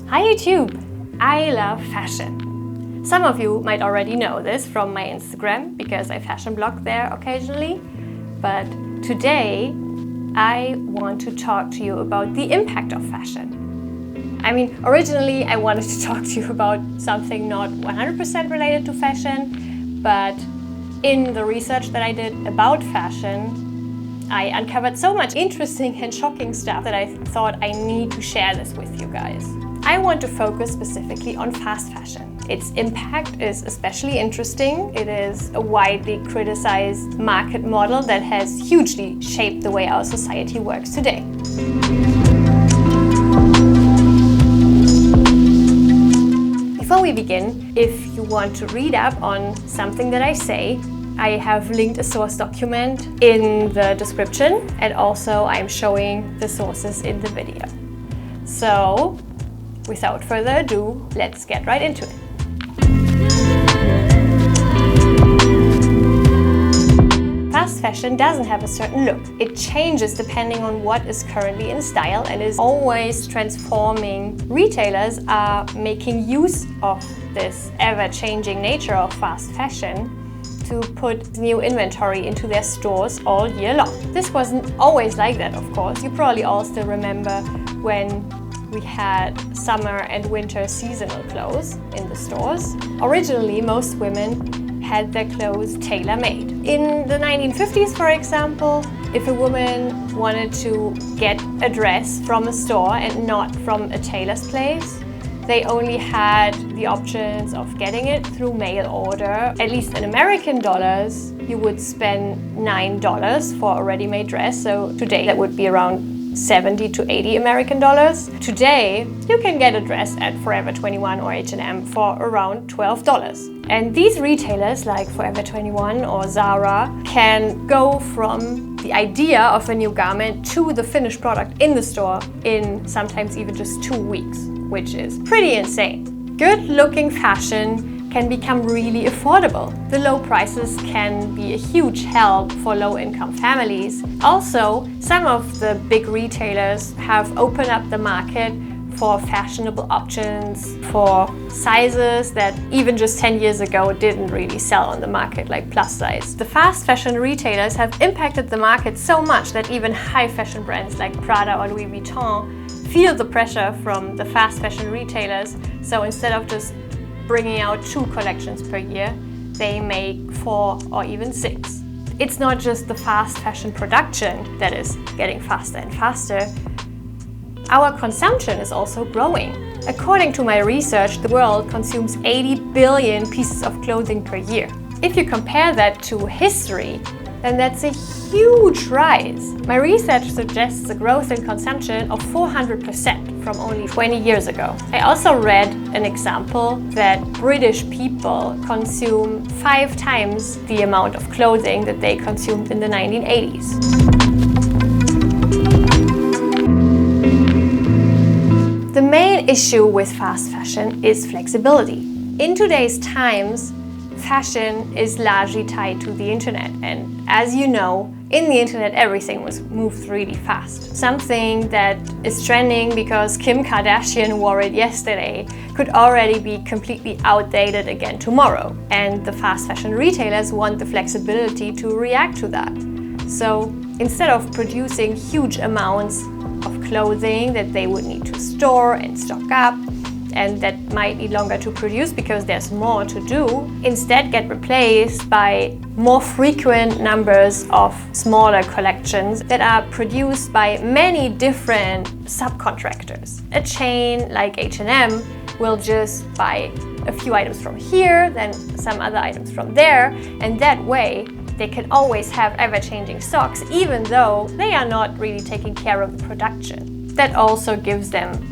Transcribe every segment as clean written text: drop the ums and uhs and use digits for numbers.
Hi YouTube! I love fashion. Some of you might already know this from my Instagram because I fashion blog there occasionally. But today I want to talk to you about the impact of fashion. Originally I wanted to talk to you about something not 100% related to fashion, but in the research that I did about fashion, I uncovered so much interesting and shocking stuff that I thought I need to share this with you guys. I want to focus specifically on fast fashion. Its impact is especially interesting. It is a widely criticized market model that has hugely shaped the way our society works today. Before we begin, if you want to read up on something that I say, I have linked a source document in the description, and also I'm showing the sources in the video. So, without further ado, let's get right into it. Fast fashion doesn't have a certain look. It changes depending on what is currently in style and is always transforming. Retailers are making use of this ever-changing nature of fast fashion to put new inventory into their stores all year long. This wasn't always like that, of course. You probably all still remember when we had summer and winter seasonal clothes in the stores. Originally, most women had their clothes tailor-made. In the 1950s, for example, if a woman wanted to get a dress from a store and not from a tailor's place, they only had the options of getting it through mail order. At least in American dollars, you would spend $9 for a ready-made dress. So today that would be around 70 to 80 American dollars. Today, you can get a dress at Forever 21 or H&M for around $12. And these retailers like Forever 21 or Zara can go from the idea of a new garment to the finished product in the store in sometimes even just 2 weeks, which is pretty insane. Good-looking fashion can become really affordable. The low prices can be a huge help for low-income families. Also, some of the big retailers have opened up the market for fashionable options, for sizes that even just 10 years ago didn't really sell on the market, like plus size. The fast fashion retailers have impacted the market so much that even high fashion brands like Prada or Louis Vuitton feel the pressure from the fast fashion retailers. So instead of just bringing out 2 collections per year, they make 4 or even 6. It's not just the fast fashion production that is getting faster and faster. Our consumption is also growing. According to my research, the world consumes 80 billion pieces of clothing per year. If you compare that to history, then that's a huge rise. My research suggests a growth in consumption of 400% from only 20 years ago. I also read an example that British people consume 5 times the amount of clothing that they consumed in the 1980s. The main issue with fast fashion is flexibility. In today's times, fashion is largely tied to the internet, and as you know, in the internet everything moves really fast. Something that is trending because Kim Kardashian wore it yesterday could already be completely outdated again tomorrow, and the fast fashion retailers want the flexibility to react to that. So instead of producing huge amounts of clothing that they would need to store and stock up, and that might need longer to produce because there's more to do, instead get replaced by more frequent numbers of smaller collections that are produced by many different subcontractors. A chain like H&M will just buy a few items from here, then some other items from there, and that way they can always have ever-changing stocks even though they are not really taking care of the production. That also gives them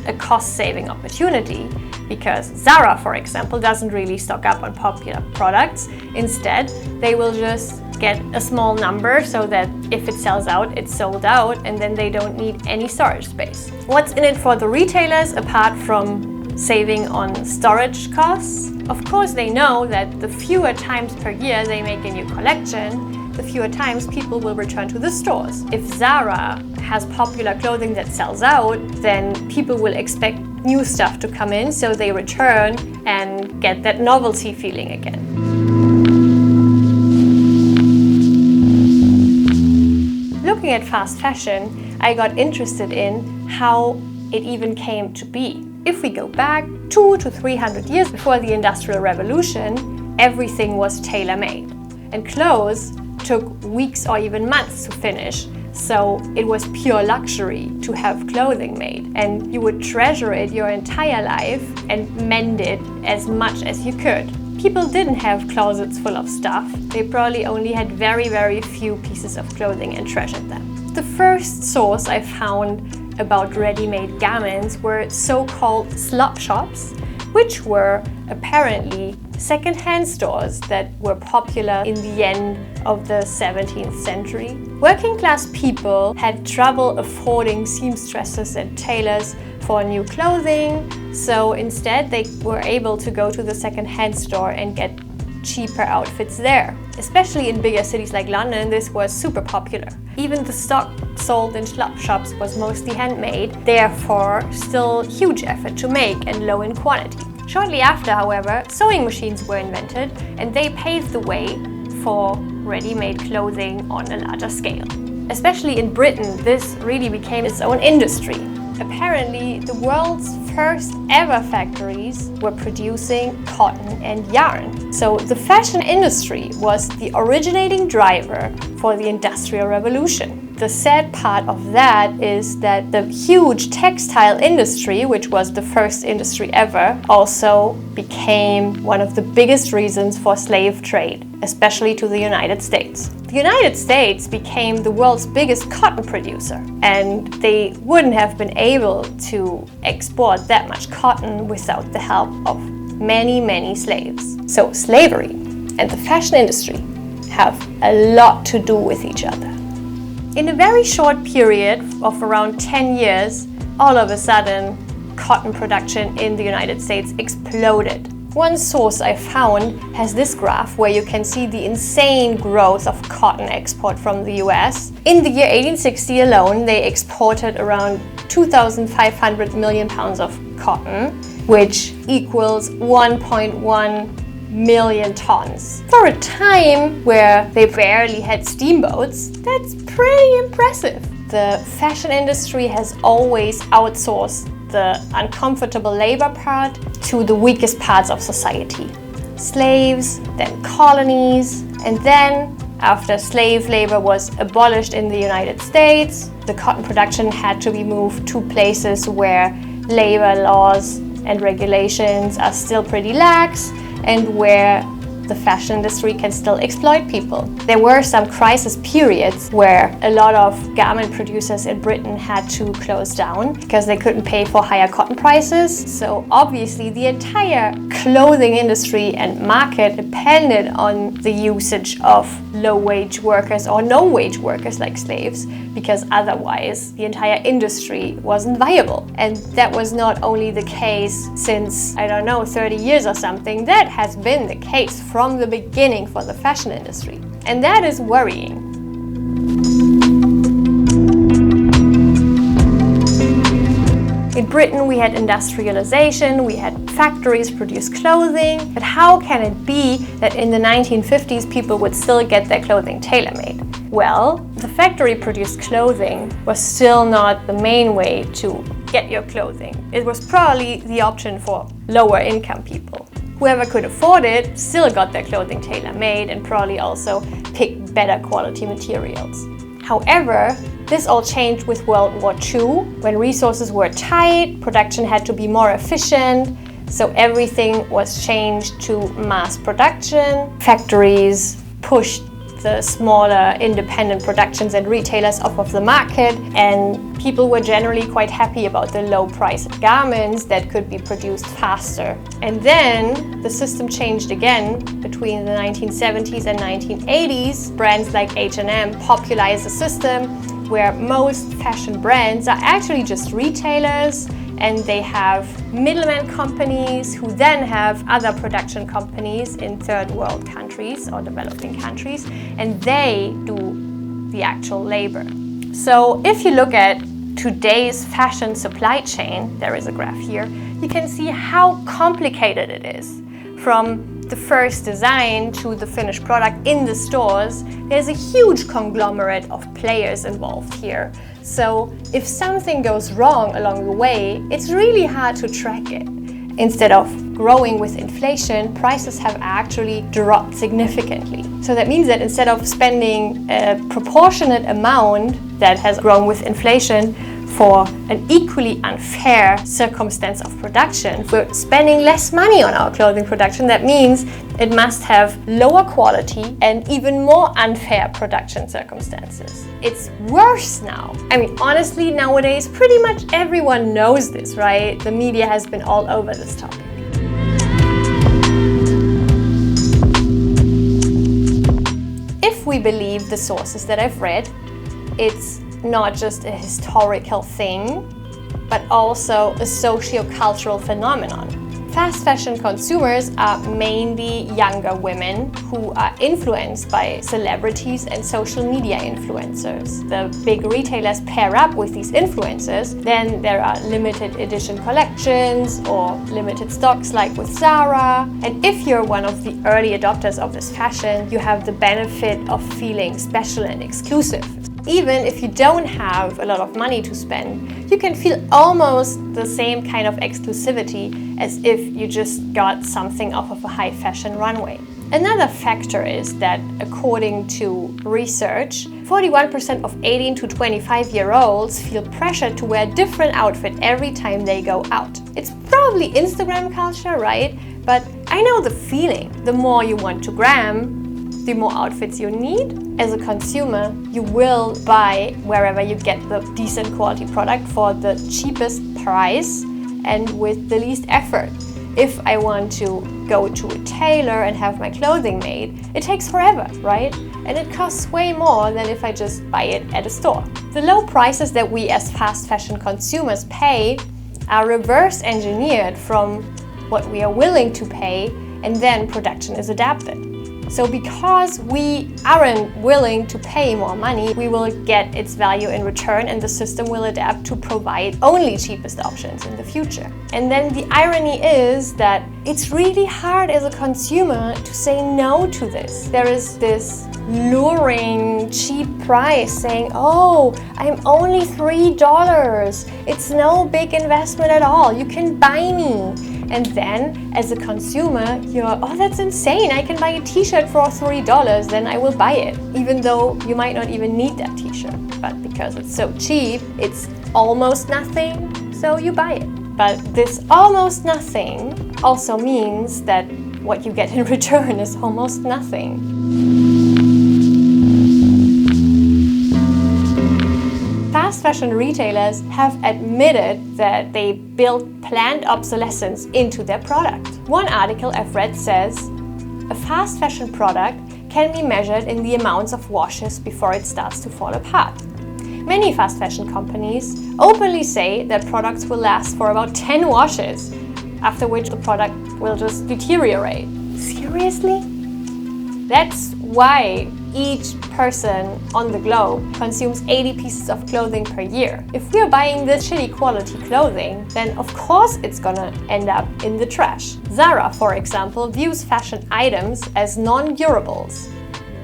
a cost-saving opportunity because Zara, for example, doesn't really stock up on popular products. Instead, they will just get a small number so that if it sells out, it's sold out, and then they don't need any storage space. What's in it for the retailers apart from saving on storage costs? Of course, they know that the fewer times per year they make a new collection, the fewer times people will return to the stores. If Zara has popular clothing that sells out, then people will expect new stuff to come in, so they return and get that novelty feeling again. Looking at fast fashion, I got interested in how it even came to be. If we go back 200 to 300 years before the Industrial Revolution, everything was tailor-made. And clothes took weeks or even months to finish. So it was pure luxury to have clothing made, and you would treasure it your entire life and mend it as much as you could. People didn't have closets full of stuff. They probably only had very, very few pieces of clothing and treasured them. The first source I found about ready-made garments were so-called slop shops, which were apparently second-hand stores that were popular in the end of the 17th century. Working-class people had trouble affording seamstresses and tailors for new clothing, so instead they were able to go to the second-hand store and get cheaper outfits there. Especially in bigger cities like London, this was super popular. Even the stock sold in slop shops was mostly handmade, therefore still huge effort to make and low in quantity. Shortly after, however, sewing machines were invented, and they paved the way for ready-made clothing on a larger scale. Especially in Britain, this really became its own industry. Apparently, the world's first ever factories were producing cotton and yarn. So the fashion industry was the originating driver for the Industrial Revolution. The sad part of that is that the huge textile industry, which was the first industry ever, also became one of the biggest reasons for slave trade, especially to the United States. The United States became the world's biggest cotton producer, and they wouldn't have been able to export that much cotton without the help of many, many slaves. So slavery and the fashion industry have a lot to do with each other. In a very short period of around 10 years, all of a sudden, cotton production in the United States exploded. One source I found has this graph where you can see the insane growth of cotton export from the US. In the year 1860 alone, they exported around 2,500 million pounds of cotton, which equals 1.1 million tons. For a time where they barely had steamboats, that's pretty impressive. The fashion industry has always outsourced the uncomfortable labor part to the weakest parts of society. Slaves, then colonies, and then after slave labor was abolished in the United States, the cotton production had to be moved to places where labor laws and regulations are still pretty lax, and where the fashion industry can still exploit people. There were some crisis periods where a lot of garment producers in Britain had to close down because they couldn't pay for higher cotton prices. So obviously the entire clothing industry and market depended on the usage of low-wage workers or no-wage workers like slaves, because otherwise the entire industry wasn't viable. And that was not only the case since, 30 years or something, that has been the case from the beginning for the fashion industry. And that is worrying. In Britain, we had industrialization, we had factories produce clothing, but how can it be that in the 1950s people would still get their clothing tailor-made? Well, the factory-produced clothing was still not the main way to get your clothing. It was probably the option for lower-income people. Whoever could afford it still got their clothing tailor-made and probably also picked better quality materials. However, this all changed with World War II. When resources were tight, production had to be more efficient, so everything was changed to mass production. Factories pushed the smaller independent productions and retailers off of the market, and people were generally quite happy about the low price of garments that could be produced faster. And then the system changed again between the 1970s and 1980s. Brands like H&M popularized the system where most fashion brands are actually just retailers, and they have middleman companies who then have other production companies in third world countries or developing countries, and they do the actual labor. So if you look at today's fashion supply chain, there is a graph here, you can see how complicated it is. From the first design to the finished product in the stores, there's a huge conglomerate of players involved here. So if something goes wrong along the way, it's really hard to track it. Instead of growing with inflation, prices have actually dropped significantly. So that means that instead of spending a proportionate amount that has grown with inflation for an equally unfair circumstance of production, we're spending less money on our clothing production. That means it must have lower quality and even more unfair production circumstances. It's worse now. I mean, honestly, nowadays, pretty much everyone knows this, right? The media has been all over this topic. If we believe the sources that I've read, it's not just a historical thing, but also a socio-cultural phenomenon. Fast fashion consumers are mainly younger women who are influenced by celebrities and social media influencers. The big retailers pair up with these influencers, then there are limited edition collections or limited stocks like with Zara. And if you're one of the early adopters of this fashion, you have the benefit of feeling special and exclusive. Even if you don't have a lot of money to spend, you can feel almost the same kind of exclusivity as if you just got something off of a high fashion runway. Another factor is that, according to research, 41% of 18 to 25-year-olds feel pressure to wear a different outfit every time they go out. It's probably Instagram culture, right? But I know the feeling. The more you want to gram, the more outfits you need. As a consumer, you will buy wherever you get the decent quality product for the cheapest price and with the least effort. If I want to go to a tailor and have my clothing made, it takes forever, right? And it costs way more than if I just buy it at a store. The low prices that we as fast fashion consumers pay are reverse engineered from what we are willing to pay, and then production is adapted. So because we aren't willing to pay more money, we will get its value in return, and the system will adapt to provide only cheapest options in the future. And then the irony is that it's really hard as a consumer to say no to this. There is this luring cheap price saying, oh, I'm only $3. It's no big investment at all. You can buy me. And then, as a consumer, you're, oh, that's insane. I can buy a t-shirt for $3, then I will buy it. Even though you might not even need that t-shirt. But because it's so cheap, it's almost nothing, so you buy it. But this almost nothing also means that what you get in return is almost nothing. Fast fashion retailers have admitted that they built planned obsolescence into their product. One article I've read says, a fast fashion product can be measured in the amounts of washes before it starts to fall apart. Many fast fashion companies openly say that products will last for about 10 washes, after which the product will just deteriorate. Seriously? That's why each person on the globe consumes 80 pieces of clothing per year. If we're buying this shitty quality clothing, then of course it's gonna end up in the trash. Zara, for example, views fashion items as non-durables,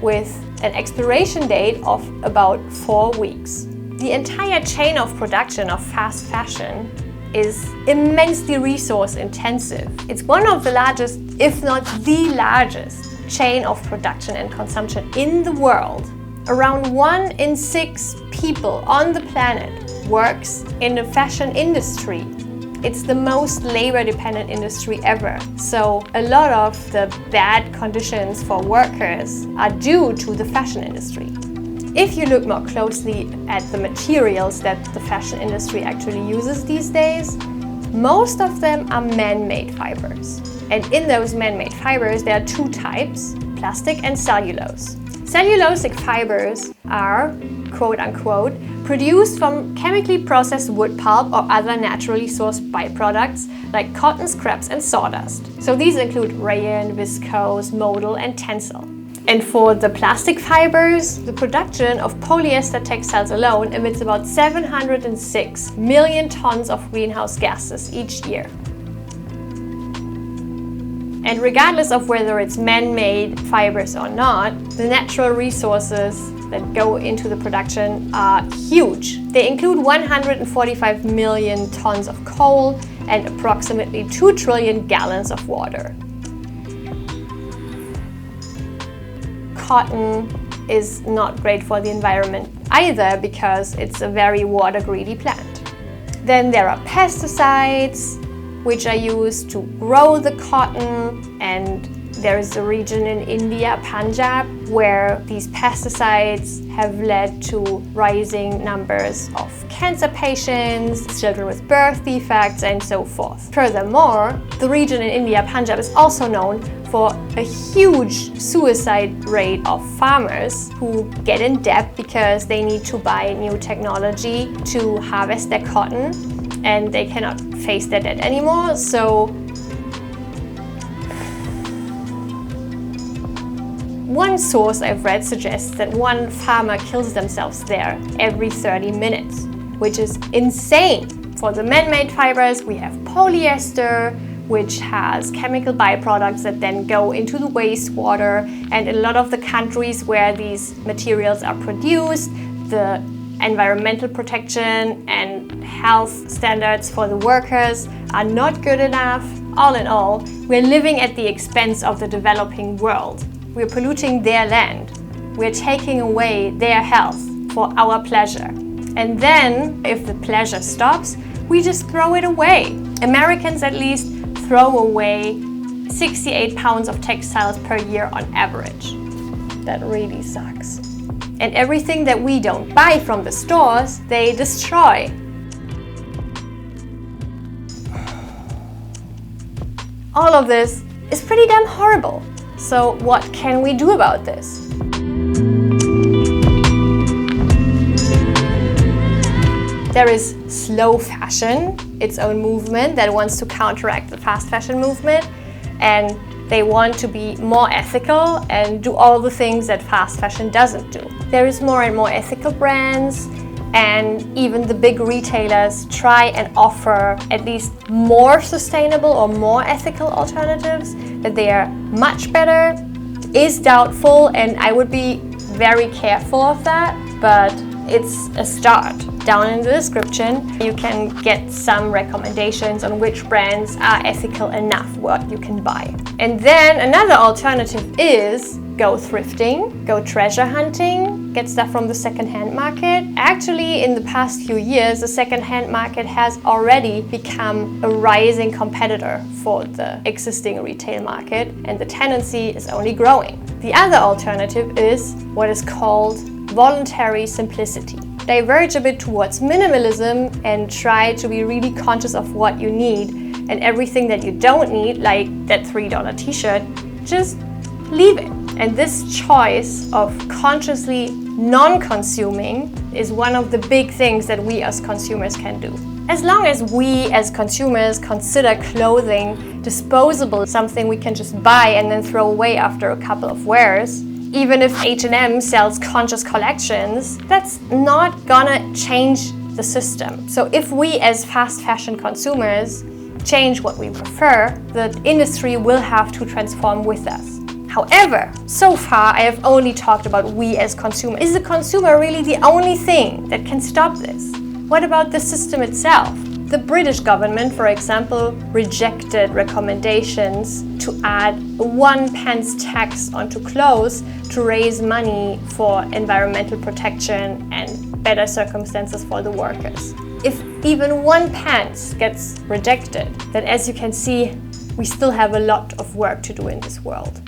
with an expiration date of about 4 weeks. The entire chain of production of fast fashion is immensely resource intensive. It's one of the largest, if not the largest, chain of production and consumption in the world. Around 1 in 6 people on the planet works in the fashion industry. It's the most labor-dependent industry ever. So a lot of the bad conditions for workers are due to the fashion industry. If you look more closely at the materials that the fashion industry actually uses these days, most of them are man-made fibers. And in those man-made fibers, there are 2 types, plastic and cellulose. Cellulosic fibers are, quote-unquote, produced from chemically processed wood pulp or other naturally sourced byproducts like cotton scraps and sawdust. So these include rayon, viscose, modal, and tencel. And for the plastic fibers, the production of polyester textiles alone emits about 706 million tons of greenhouse gases each year. And regardless of whether it's man-made fibers or not, the natural resources that go into the production are huge. They include 145 million tons of coal and approximately 2 trillion gallons of water. Cotton is not great for the environment either because it's a very water-greedy plant. Then there are pesticides, which are used to grow the cotton, and there is a region in India, Punjab, where these pesticides have led to rising numbers of cancer patients, children with birth defects, and so forth. Furthermore, the region in India, Punjab, is also known for a huge suicide rate of farmers who get in debt because they need to buy new technology to harvest their cotton and they cannot face their debt anymore. So one source I've read suggests that one farmer kills themselves there every 30 minutes, which is insane. For the man-made fibers, we have polyester, which has chemical byproducts that then go into the wastewater. And in a lot of the countries where these materials are produced, the environmental protection and health standards for the workers are not good enough. All in all, we're living at the expense of the developing world. We're polluting their land. We're taking away their health for our pleasure. And then, if the pleasure stops, we just throw it away. Americans at least throw away 68 pounds of textiles per year on average. That really sucks. And everything that we don't buy from the stores, they destroy. All of this is pretty damn horrible. So what can we do about this? There is slow fashion, its own movement that wants to counteract the fast fashion movement, and they want to be more ethical and do all the things that fast fashion doesn't do. There is more and more ethical brands, and even the big retailers try and offer at least more sustainable or more ethical alternatives. That they are much better is doubtful, and I would be very careful of that, but it's a start. Down in the description, you can get some recommendations on which brands are ethical enough what you can buy. And then another alternative is go thrifting, go treasure hunting, get stuff from the second-hand market. Actually, in the past few years, the second-hand market has already become a rising competitor for the existing retail market, and the tendency is only growing. The other alternative is what is called voluntary simplicity. Diverge a bit towards minimalism and try to be really conscious of what you need, and everything that you don't need, like that $3 t-shirt, just leave it. And this choice of consciously non-consuming is one of the big things that we as consumers can do. As long as we as consumers consider clothing disposable, something we can just buy and then throw away after a couple of wears, even if H&M sells conscious collections, that's not gonna change the system. So if we as fast fashion consumers change what we prefer, the industry will have to transform with us. However, so far I have only talked about we as consumers. Is the consumer really the only thing that can stop this? What about the system itself? The British government, for example, rejected recommendations to add a 1 pence tax onto clothes to raise money for environmental protection and better circumstances for the workers. If even 1 pence gets rejected, then as you can see, we still have a lot of work to do in this world.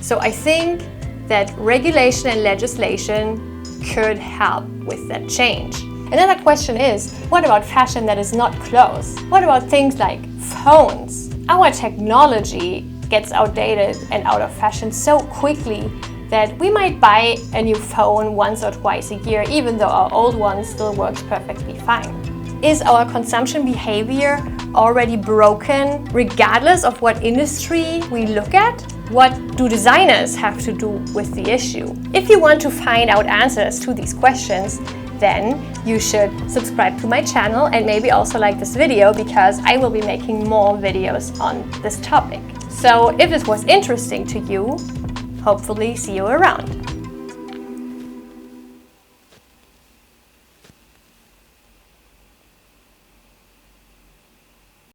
So I think that regulation and legislation could help with that change. Another question is, what about fashion that is not clothes? What about things like phones? Our technology gets outdated and out of fashion so quickly that we might buy a new phone once or twice a year, even though our old one still works perfectly fine. Is our consumption behavior already broken regardless of what industry we look at? What do designers have to do with the issue? If you want to find out answers to these questions, then you should subscribe to my channel and maybe also like this video, because I will be making more videos on this topic. So if this was interesting to you, hopefully see you around.